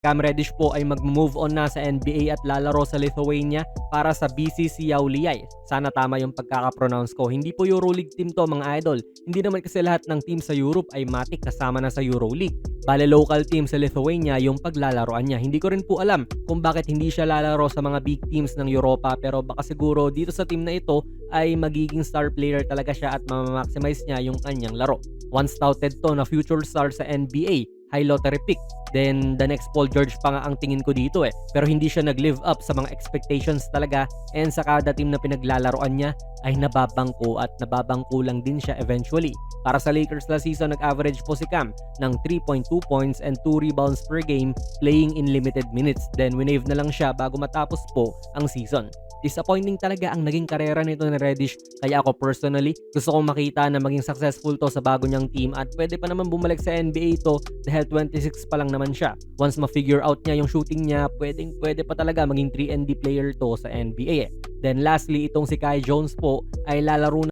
Cam Reddish po ay mag-move on na sa NBA at lalaro sa Lithuania para sa BC Šiauliai. Sana tama yung pagkakapronounce ko. Hindi po EuroLeague team to mga idol. Hindi naman kasi lahat ng team sa Europe ay matik kasama na sa EuroLeague. Bale local team sa Lithuania yung paglalaroan niya. Hindi ko rin po alam kung bakit hindi siya lalaro sa mga big teams ng Europa, pero baka siguro dito sa team na ito ay magiging star player talaga siya at mamamaximize niya yung kanyang laro. Once touted to na future star sa NBA, high lottery pick. Then the next Paul George pa nga ang tingin ko dito eh. Pero hindi siya nag-live up sa mga expectations talaga, and sa kada team na pinaglalaroan niya ay nababangko at nababangko lang din siya eventually. Para sa Lakers last season, nag-average po si Cam ng 3.2 points and 2 rebounds per game playing in limited minutes. Then winave na lang siya bago matapos po ang season. Disappointing talaga ang naging karera nito ni Reddish, kaya ako personally gusto kong makita na maging successful to sa bago niyang team at pwede pa naman bumalik sa NBA to dahil 26 pa lang naman siya. Once ma-figure out niya yung shooting niya, pwede pa talaga maging 3 and D player to sa NBA. Then lastly, itong si Kai Jones po ay lalaro